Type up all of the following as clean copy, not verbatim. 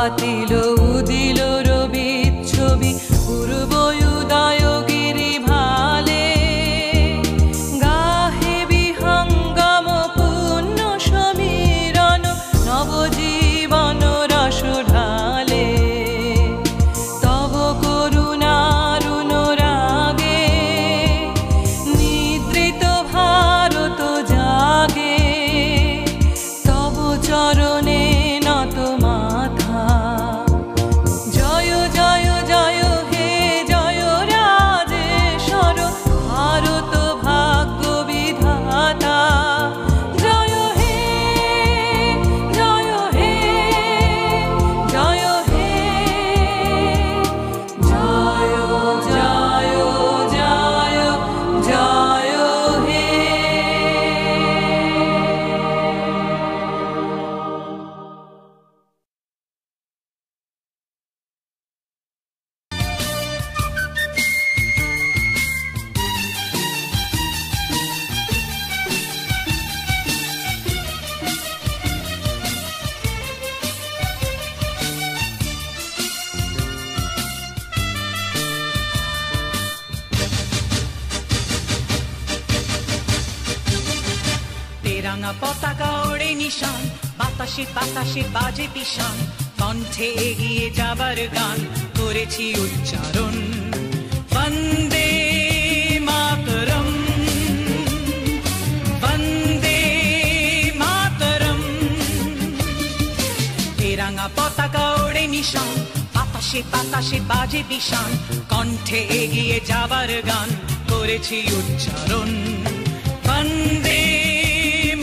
পাতিল উদিল রবির ছবি পূর্ব উদয় গিরি ভালে গাহে বিহঙ্গম পুণ্য সমীরণ নবজীবন রস ঢালে তব করুণার অনুরাগে নিদ্রিত ভারত জাগে তব চরণে নত মাথা জয় জয় জয় হে জয় রাজেশ্বর ভারত ভাগ্য বিধাতা জয় হে জয় হে জয় হে জয় জয় জয় জয় হে। তেরাঙা পতাকা ওড়ে নিশান বাতাসে বাতাসে বাজে পিশান কণ্ঠে এগিয়ে যাবার গান করেছি উচ্চারণ বন্দে মাতরম বন্দে মাতরম। তেরাঙা পতাকা ওড়ে নিশান বাতাসে বাতাসে বাজে পিশান কণ্ঠে এগিয়ে যাবার গান করেছি উচ্চারণ বন্দে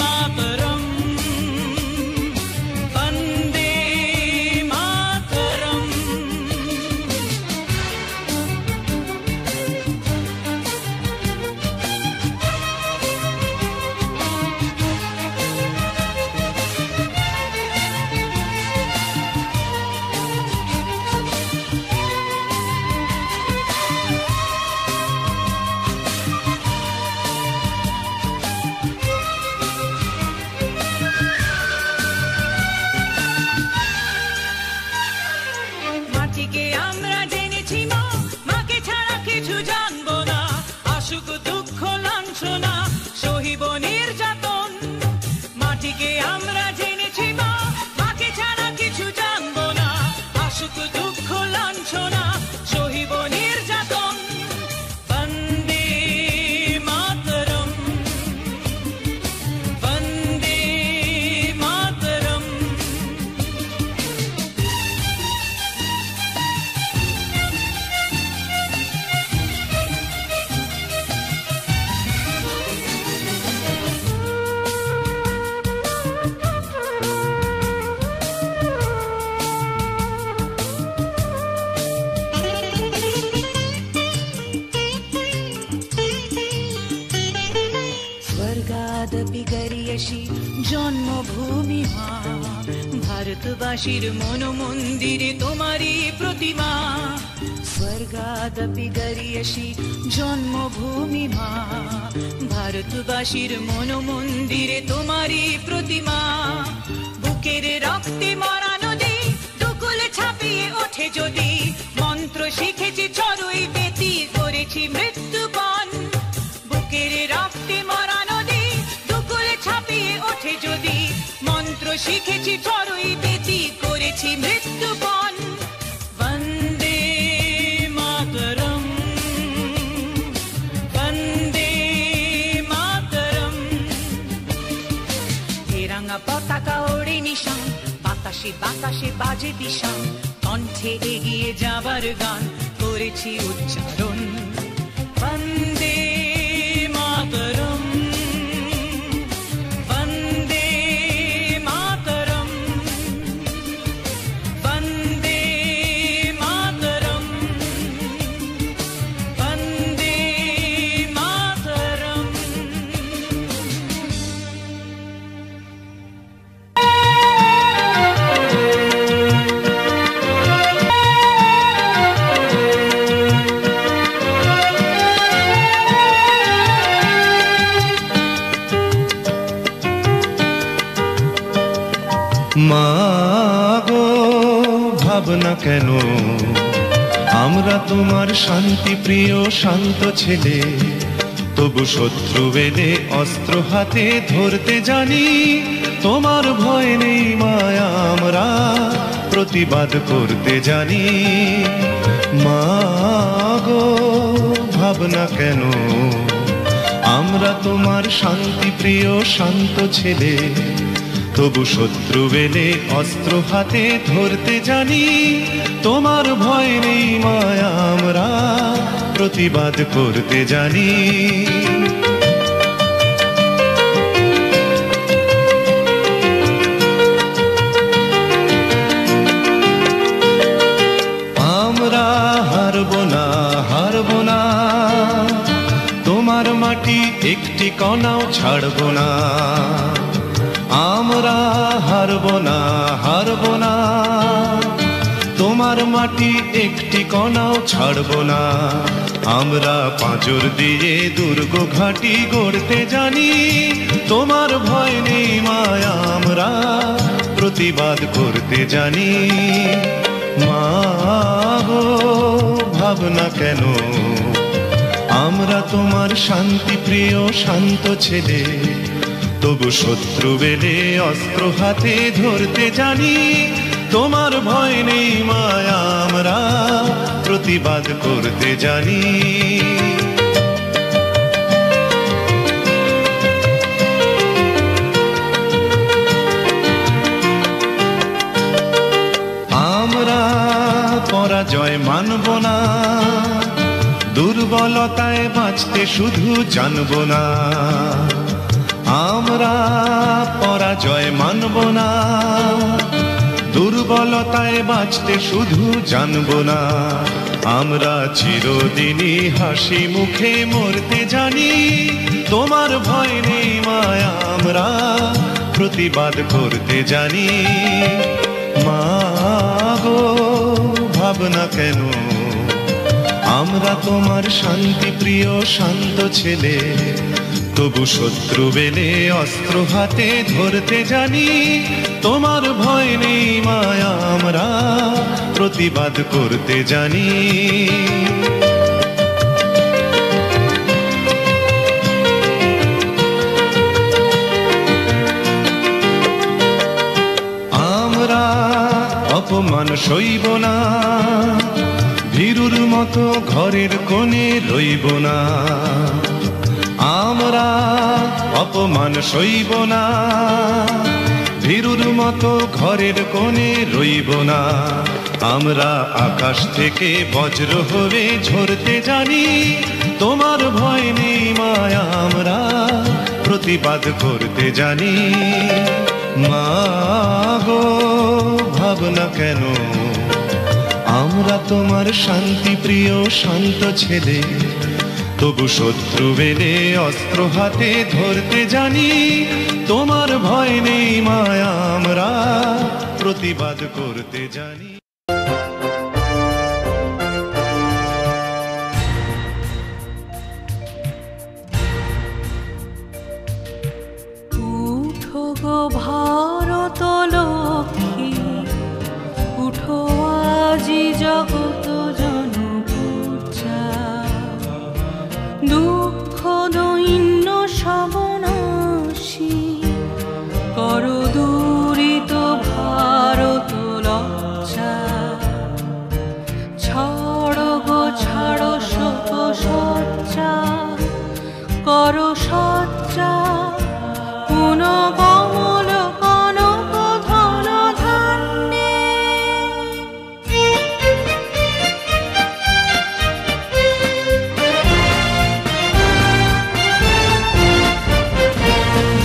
মাতরম বন্দে মাতরম। মাটিকে আমরা জেনেছি মা, মাকে ছাড়া কিছু জানবো না। আসুক দুঃখ লাঞ্ছনা সহিব নির্যাতন। মাটিকে আমরা জেনেছি মা, মাকে ছাড়া কিছু জানবো না। আসুক দুঃখ লাঞ্ছনা সহিব নির্যাতন। বন্দে মাতরম বন্দে মাতরম। স্বর্গাদপি গরিয়সী জন্মভূমি মা, ভারতবাসীর মন মন্দিরে তোমারই প্রতিমা। স্বর্গাদপি গরিয়সী জন্মভূমি মা, ভারতবাসীর মন মন্দিরে তোমারই প্রতিমা। বুকের রক্তে মরা নদী দুকুলে ছাপিয়ে ওঠে যদি, মন্ত্র শিখেছি চড়ুই বেতি করেছি মৃত্যুপণ। বুকের রক্তে মরা নদী দুকুলে ছাপিয়ে ওঠে যদি, মন্ত্র শিখেছি চড়ুই বেতি করেছি মৃত্যুপণ। বন্দে মাতরম বন্দে মাতরম। তেরাঙা পতাকা ওড়ে নিশান বাতাসে বাতাসে বাজে পিশান কণ্ঠে এগিয়ে যাবার গান করেছি উচ্চারণ বন্দে মাতরম বন্দে মাতরম বন্দে মাতরম বন্দে মাতরম। মাগো ভাবনা কেন আমরা তোমার শান্তি প্রিয় শান্ত ছেলে তবু শত্রু এলে অস্ত্র হাতে ধরতে জানি তোমার ভয় নেই মায়া আমরা প্রতিবাদ করতে জানি মা গো ভাবনা কেন আমরা তোমার শান্তি প্রিয় শান্ত ছেলে তবু শত্রু এলে অস্ত্র হাতে ধরতে জানি তোমার ভয় নেই মায়া আমরা প্রতিবাদ করতে জানি আমরা হারবো না হারবো না তোমার মাটি একটি কণাও ছাড়বো না আমরা হারবো না হারবো না তোমার মাটি একটি কণাও ছাড়বো না আমরা পাঁজর দিয়ে দুর্গ ঘাঁটি গড়তে জানি তোমার ভয় নেই মায়া আমরা প্রতিবাদ করতে জানি মা গো ভাবনা কেন আমরা তোমার শান্তি প্রিয় শান্ত ছেলে তবু শত্রু বেলে অস্ত্র হাতে ধরতে জানি তোমার ভয় নেই মায়া আমরা প্রতিবাদ করতে জানি আমরা পরাজয় মানব না দুর্বলতায় বাঁচতে শুধু জানব না আমরা পরাজয় মানব না দুর্বলতায় বাঁচতে শুধু জানব না আমরা চিরদিনই হাসি মুখে মরতে জানি তোমার ভয় নেই মায়া আমরা প্রতিবাদ করতে জানি মা গো ভাবনা কেন আমরা তোমার শান্তি প্রিয় শান্ত ছেলে তবু শত্রু বেলে অস্ত্র হাতে ধরতে জানি তোমার ভয় নেই মায়া আমরা প্রতিবাদ করতে জানি আমরা অপমান সইব না ভীরুর মতো ঘরের কোণে রইব না আমরা অপমান সইব না ভীরুর মতো ঘরের কোণে রইব না আমরা আকাশ থেকে বজ্র হয়ে ঝরতে জানি তোমার ভয় নেই মায়া আমরা প্রতিবাদ করতে জানি মা গো ভাবনা কেন আমরা তোমার শান্তি প্রিয় শান্ত ছেলে তবু শত্রু বেলে অস্ত্র হাতে ধরতে জানি তোমার ভয় নেই মায়া আমরা প্রতিবাদ করতে জানি উঠো গো ভারত লক্ষ্মী উঠো আজি জগত জনপূজা দুঃখ দৈন্য সবনাশী কর দূরিত ভারত লজ্জা ছাড়ো গো ছাড়ো শোক সজ্জা কর সজ্জা পুন কমল কনক ধন ধান্যে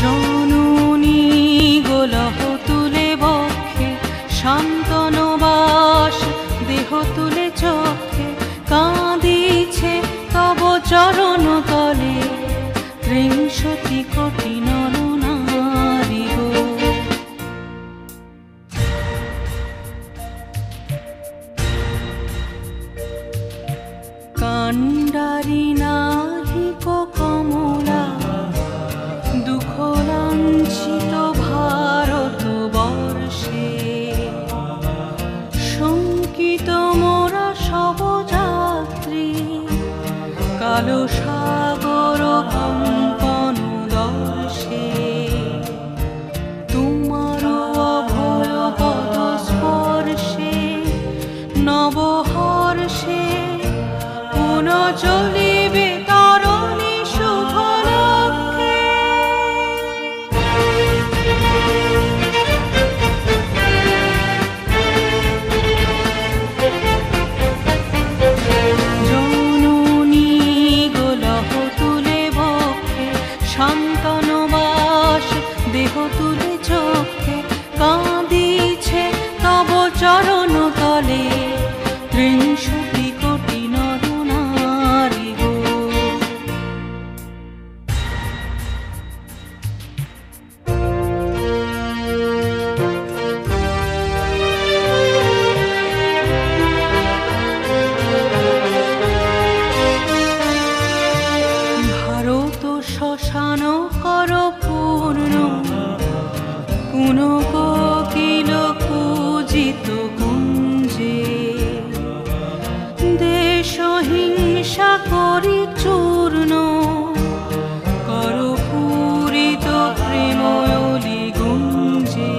জননী গোলহ তুলে বক্ষে শান্তনবাস দেহ তুলে চক্ষে কাঁদিছে তব চরণ তলে ত্রিংশতি কোটি নর নারী গো কাণ্ডারি নাহিক কমলা দুঃখ লাঞ্ছিত ভারত বর্ষে সাগর কম্পন দর্শে তোমার অভয় পদ স্পর্শে নবহর্ষে পুনঃচলিবে তরণী শুভ লক্ষ্যে। জননী গোলহ তুলে বক্ষে শান্তনবাস দেহ তুলে চক্ষে কাঁদিছে তব চরণ তলে ত্রিংশতি কোটি নর নারী গো। ভারত শ্মশান কর পূর্ণ পুন কোকিল পূজিত কুঞ্জে দেশ হিংসা করি চূর্ণ কর পূরিত প্রেময়লি গুঞ্জে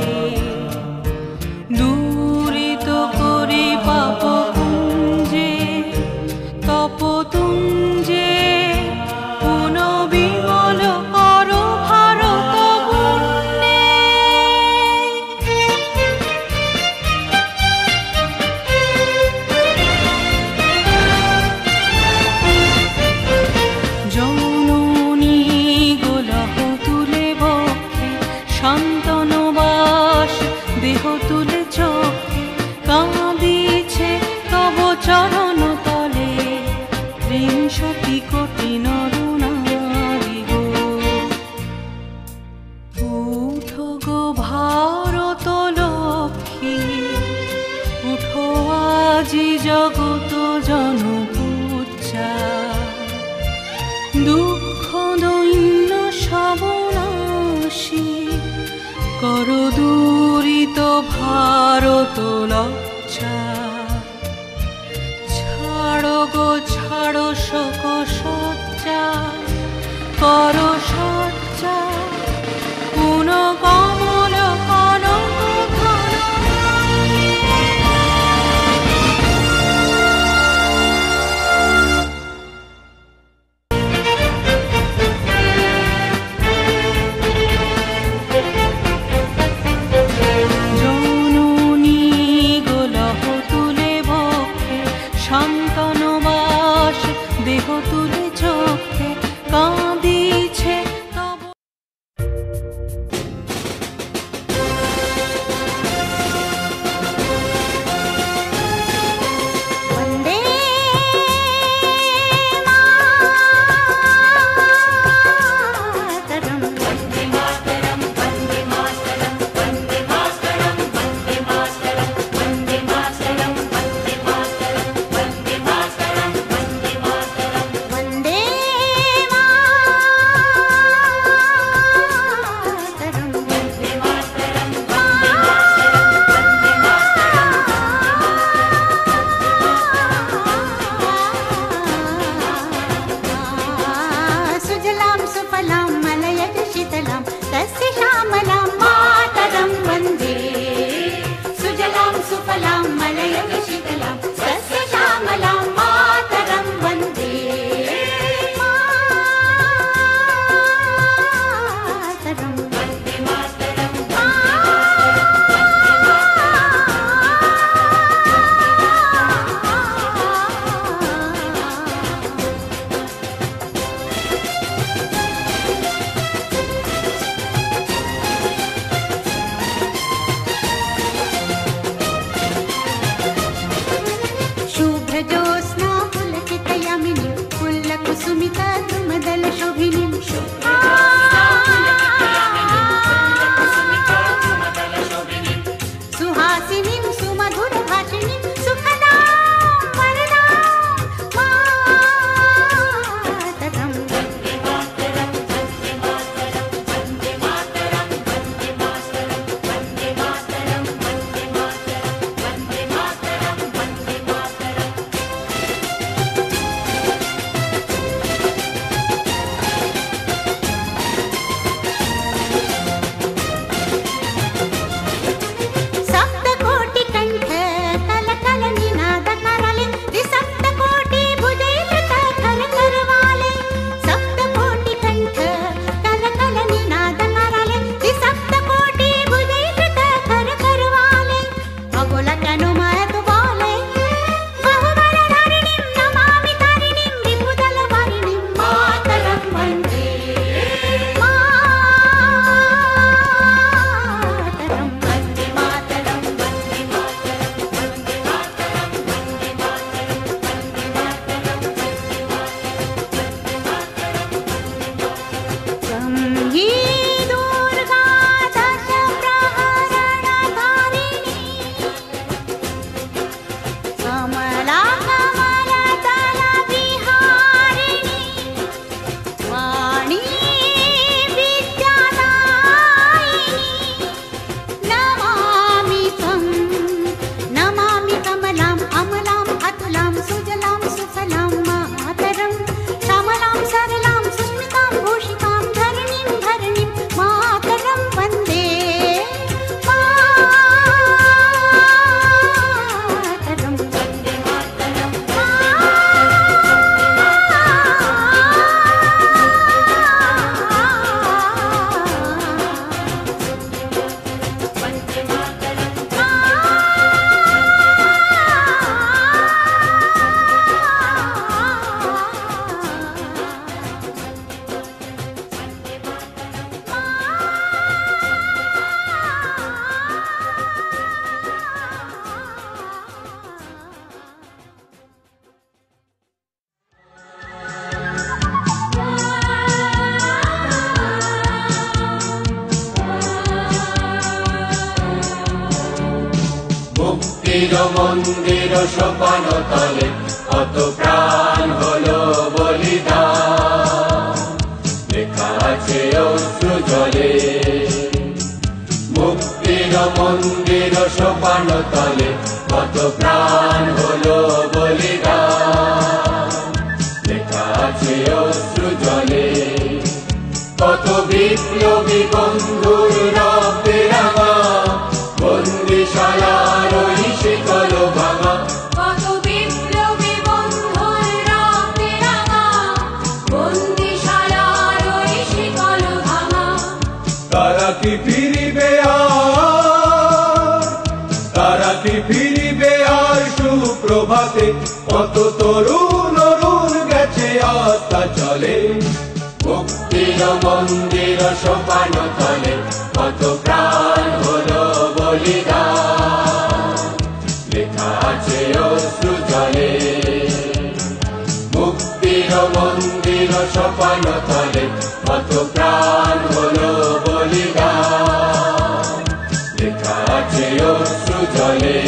দূরিত করি পাপ কুঞ্জে তপতুঞ্জে পুন বিমল কর ভারত পুণ্যে। জননী গোলহ তুলে বক্ষে শান্তনবাস দেহ তুলে চক্ষে কাঁদিছে তব চরণ তলে ত্রিংশতি কোটি নর নারী গো। উঠো গো ভারত লক্ষ্মী উঠো আজি জগত জনপূজা দুঃখ দৈন্য সবনাশী কর দূরিত ভারত লজ্জা। ছাড়ো গো ছাড়ো শোক সজ্জা কর সজ্জা পুন কমল কনক ঘন। জননী গোলহ তুলে বক্ষে শান্তনবাস দেহ তুলে চক্ষে কাঁদিছে তব। वन्दे मातरम् वन्दे मातरम् वन्दे मातरम् वन्दे मातरम् वन्दे मातरम् वन्दे मातरम् वन्दे मातरम् वन्दे मातरम् वन्दे मातरम् वन्दे मातरम् वन्दे मातरम् सुजलां सुफलां मलयज शीतलां तस्य श्यामलां मातरं वन्दे सुजलां सुफलां मलयज शीतलां तस्य श्यामलां मातरं वन्दे मातरं वन्दे मातरं शुभ्रजोत्स्ना पुलकितयामिनी पुल्लकुसुमिता द्रुमदल शोभिनीं सुहासिनीं सुमधुरभाषिणीं सुखदां वरदां मातरं वन्दे मातरं वन्दे मातरं वन्दे मातरं वन्दे मातरं वन्दे मातरं वन्दे मातरं वन्दे मातरं वन्दे मातरं মুক্তির মন্দির সোপান তলে কত প্রাণ হলো বলিদান, লেখা আছে অশ্রু জলে। মুক্তির মন্দির সোপান তলে কত প্রাণ হলো বলিদান, লেখা আছে অশ্রু জলে। কত বিপ্লবী বন্ধুর রক্তে রাঙা বন্দিশালার ওই শিকল ভাঙা, কত বিপ্লবী বন্ধুর রক্তে রাঙা বন্দিশালার ওই শিকল ভাঙা। তারা কি ফিরিবে আর, তারা কি ফিরিবে আর সুপ্রভাতে, কত তরুণ অরুণ গেছে আত্মা চলে। মুক্তির মন্দির সোপান তলে কত প্রাণ হলো বলিদান, লেখা আছে অশ্রু জলে। মুক্তির মন্দির সোপান তলে কত প্রাণ হলো বলিদান, লেখা আছে অশ্রু জলে।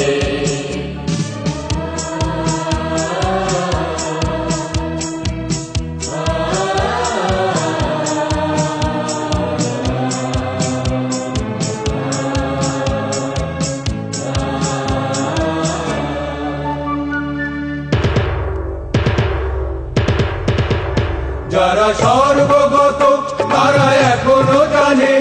যারা সর্বগত তারা এখনো জানে,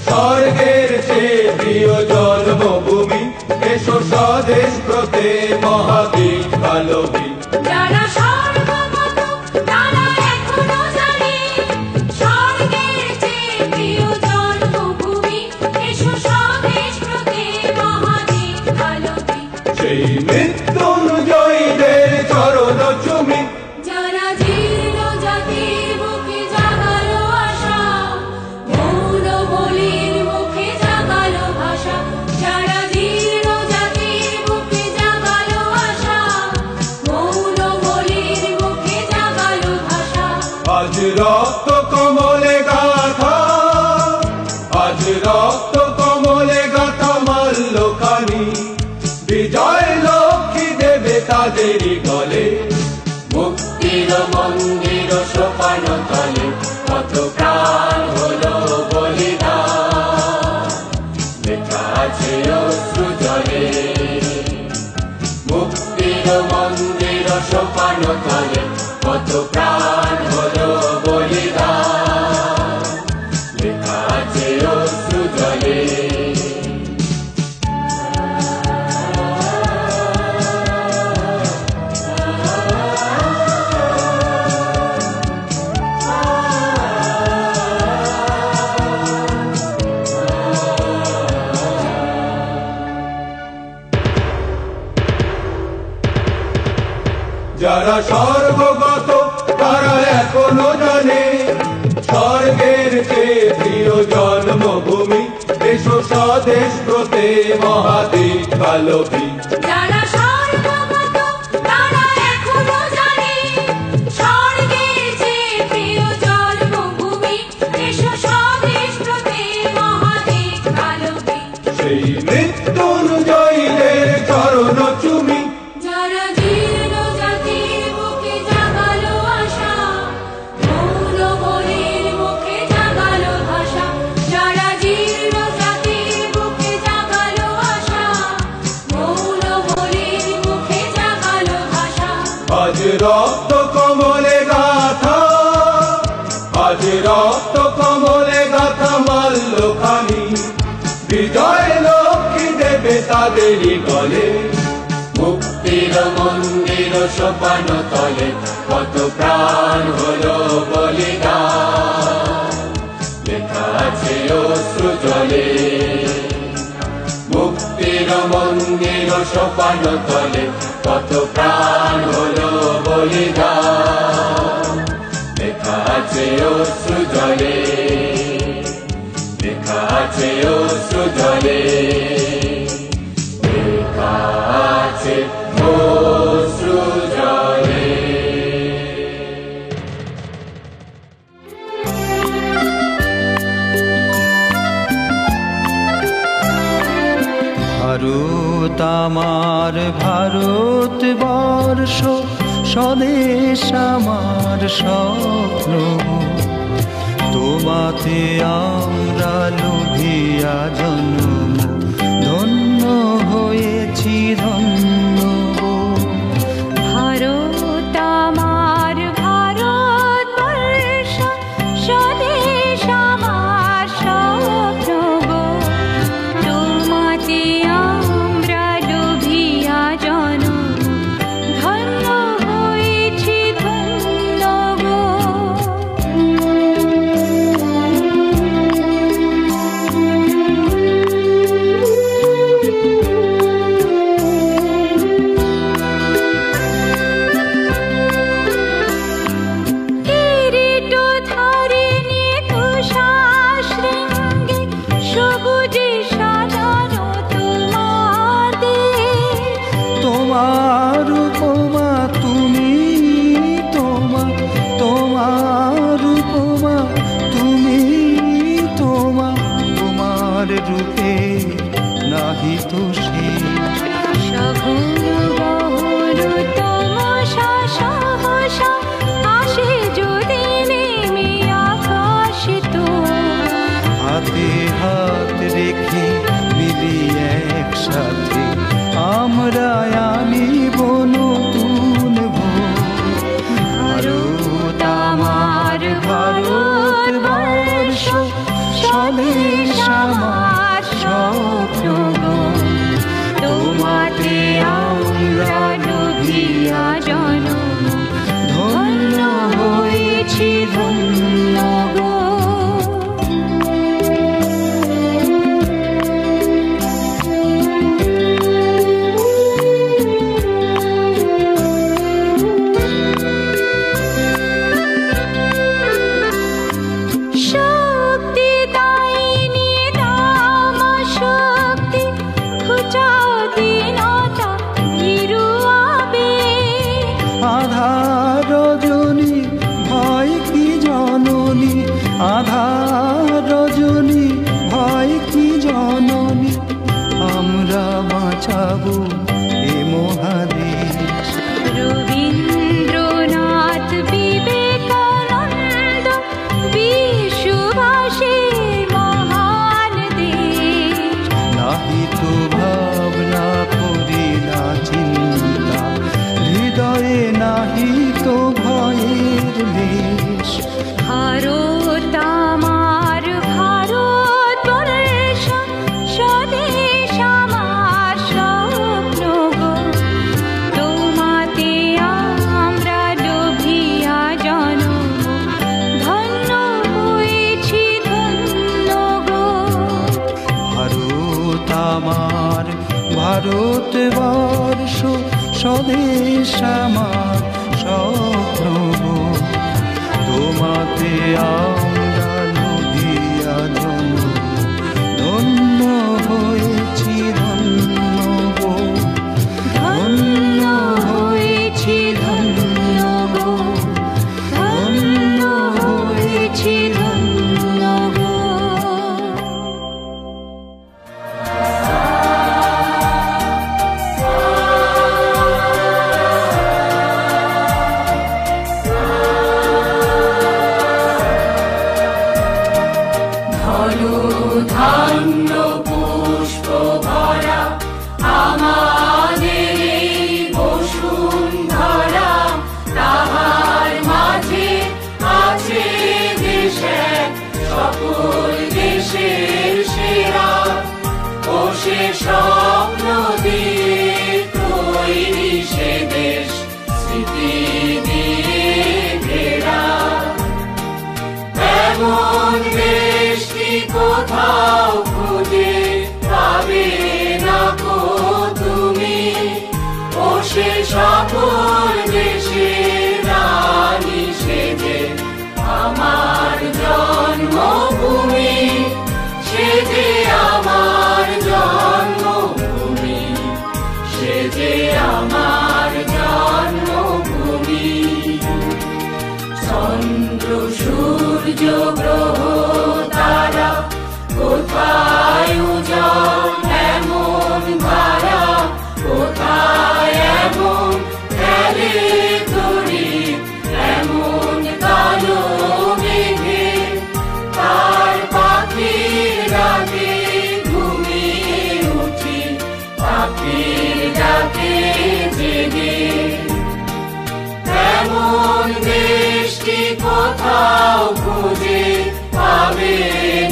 স্বর্গের চেয়ে প্রিয় জন্মভূমি, এসো স্বদেশ ব্রতে মহাবীর কালবী। যারা সর্বগত তারা এখনো জানে, স্বর্গের চেয়ে প্রিয় জন্মভূমি, এসো স্বদেশ ব্রতে মহাবীর কালবী। সেই মৃত্যুঞ্জয়ীদের চরণ চুমি, যারা জীর্ণ জাতির মুখে জাগালো আশা, মৌন বলির মুখে জাগালো ভাষা। যারা জীর্ণ জাতির মুখে জাগালো আশা, মৌন বলির মুখে জাগালো ভাষা। আজ রক্ত কমলে গাথা, আজ রক্ত কমলে গাথা মাল্যখানি, বিজয় লক্ষ্মী দেবে তাদেরই গলে। মুক্তির মন্দির সোপান তলে কত প্রাণ হলো বলিদান, লেখা আছে অশ্রু জলে। মুক্তির মন্দির সোপান তলে কত প্রাণ হলো বলিদান, লেখা আছে অশ্রু জলে। যারা সর্বগত তারা এখনো জানে, স্বর্গের চেয়ে প্রিয় জন্মভূমি, এসো স্বদেশ ব্রতে মহাবীর কালবী। যারা সর্বগত তারা এখনো জানে, স্বর্গের চেয়ে প্রিয় জন্মভূমি, এসো স্বদেশ ব্রতে মহাবীর কালবী। সেই মৃত্যুঞ্জয়ীদের চরণ চুমি, যারা জীর্ণ জাতির মুখে জাগালো আশা, মৌন বলির মুখে জাগালো ভাষা। যারা জীর্ণ জাতির মুখে জাগালো আশা, মৌন বলির মুখে জাগালো ভাষা। আজ রক্ত কমলে গাথা, আজ রক্ত কমলে গাথা মাল্যখানি, বিজয় লক্ষ্মী দেবে তাদেরই গলে। মুক্তির মন্দির সোপান তলে কত প্রাণ হলো বলিদান, লেখা আছে অশ্রু জলে। মুক্তির মন্দির সোপান তলে কত প্রাণ হলো বলিদান, লেখা আছে অশ্রু জলে, লেখা আছে অশ্রু জলে, লেখা আছে অশ্রু জলে। ভারত আমার ভারতবর্ষ, স্বদেশ আমার স্বপ্ন। তোমাতে আমরা লোভিয়া জন্ম, ধন্য হয়েছি ধন্য। ভারত আমার ভারতবর্ষ, স্বদেশ আমার স্বপ্ন গো। তোমাতে আমরা লোভিয়া জন্ম, ধন্য হয়েছি ধন্য গো। তোমার উপমা তুমি, তোমার উপমা তুমি, তোমার রূপে নাহি তো শেষ। সঘন বহন তমসা সহসা আসে যদি নেমে আকাশ তো। হাতে হাত রেখে মিলি একসাথে আমরা আনিব নতুন ভোর। ভারত আমার ভারতবর্ষ, স্বদেশ আমার স্বপ্ন গো। তোমাতে আমরা লোভিয়া জন্ম, ধন্য হয়েছি ধন্য গো। আধার রজনী ভয় কি জননী, আধার রজনী ভয় কি জননী, আমরা বাঁচাবো এ মহাদেশ। রবীন্দ্রনাথ বিবেকানন্দ বিশ্ববাসীর মহান দেশ। নাহি তো ভাবনা করি না চিন্তা, হৃদয়ে নাহি তো ভয়ের লেশ। ভারত আমার ভারতবর্ষ, স্বদেশ আমার স্বপ্ন গো। তোমাতে আমরা লোভিয়া জন্ম, ধন্য হয়েছি ধন্য গো। ভারত আমার ভারতবর্ষ, স্বদেশ আমার স্বপ্ন গো। তোমাতে আমরা লোভিয়া জন্ম, ধন্য হয়েছি ধন্য গো। ধন্য হয়েছি ধন্য গো, ধন্য হয়েছি ধন্য গো। ধন্য পুষ্প ভরা আমাদের এই বসুন্ধরা, তাহার মাঝে আছে দেশে সকল দেশের সেরা। ও সে স্বপ্ন দিয়ে তৈরি সে দেশ, স্মৃতি দিয়ে ঘেরা। এমন দেশ কি কোথাও খুঁজে পাবে না কো তুমি। ও সে সকল দেশের রানী সেজে আমার জন্মভূমি, সেজে আমার জন্মভূমি, সেজে আমার জন্মভূমি। চন্দ্র সূর্য গ্রহ তারা কোথায় পাখির ডাকে জেগে। এমন দেশটি কোথাও খুঁজে পাবে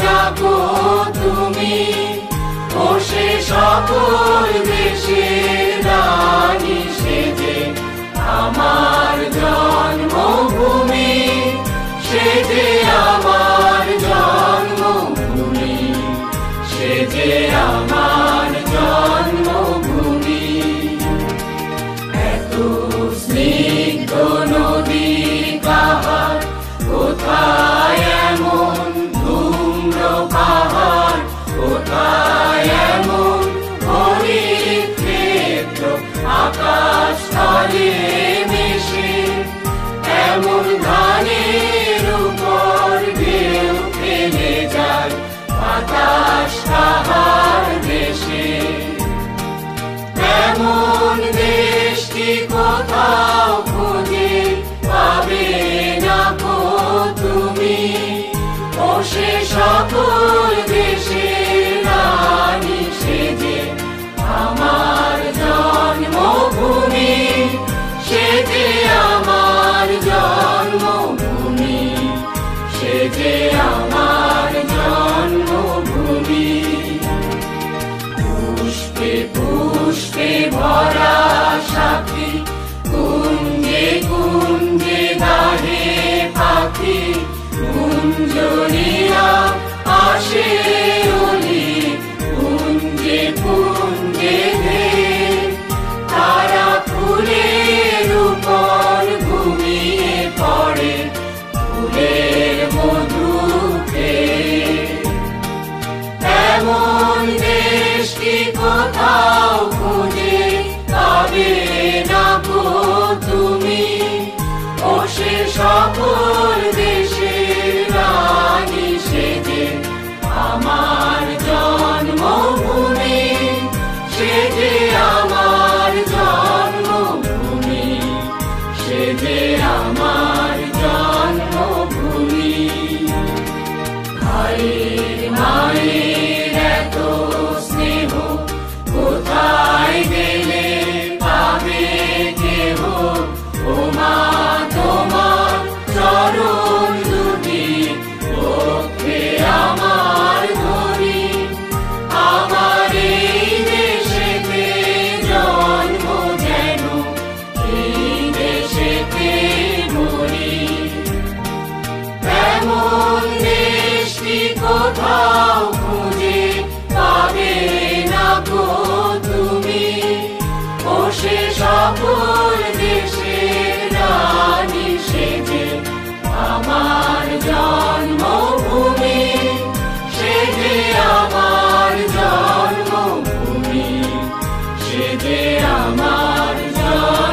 না গো তুমি, ও সে সকল দেশের রানী সেজে আমার জন্মভূমি, সে যে আমার জন্মভূমি, সে যে আমার জন্মভূমি। এত স্নিগ্ধ নদী কাহার, কোথায় এমন ধূম্র পাহাড়, কোথায় এমন হরিত ক্ষেত্র আকাশ স্থলে মিশে, এমন ধানের উপর ঢেউ ফেলে যায় বাতাস তাহার দেশে। এমন দেশটি কোথাও খুঁজে পাবে না গো তুমি, ও সে সকল দেশের রানী সেজে আমার জন্মভূমি, সে যে আমার জন্মভূমি, সে যে আমার জন্মভূমি। পুষ্পে পুষ্পে ভরা সাথী, কুঞ্জে কুঞ্জে গাহে পাখি, কুঞ্জরিয়া আসে অলি, কুঞ্জে কুঞ্জে ধে তারা ফুলের উপর ঘুমিয়ে পড়ে, ফুলের মধু খেয়ে। এমন দেশটি কোথাও খুঁজে পাবে না গো তুমি, ও সে সকল দেশের রানী সেজে আমার জন্মভূমি, সে যে আমার জন্মভূমি, সে যে আমার জন্মভূমি। ভাইয়ের মায়ের এত স্নেহ কোথায় গেলে পাবে কেহ, ও মা তোমার চরণ দুটি পক্ষে আমার ধরি, আমার এই দেশেতে জন্ম যেন এই দেশেতে মরি। এমন দেশটি কোথাও খুঁজে পাবে না গো তুমি, ও সে সকল দেশের রানী সেজে আমার জন্মভূমি, সে যে আমার জন্মভূমি, সে যে আমার জন্মভূমি।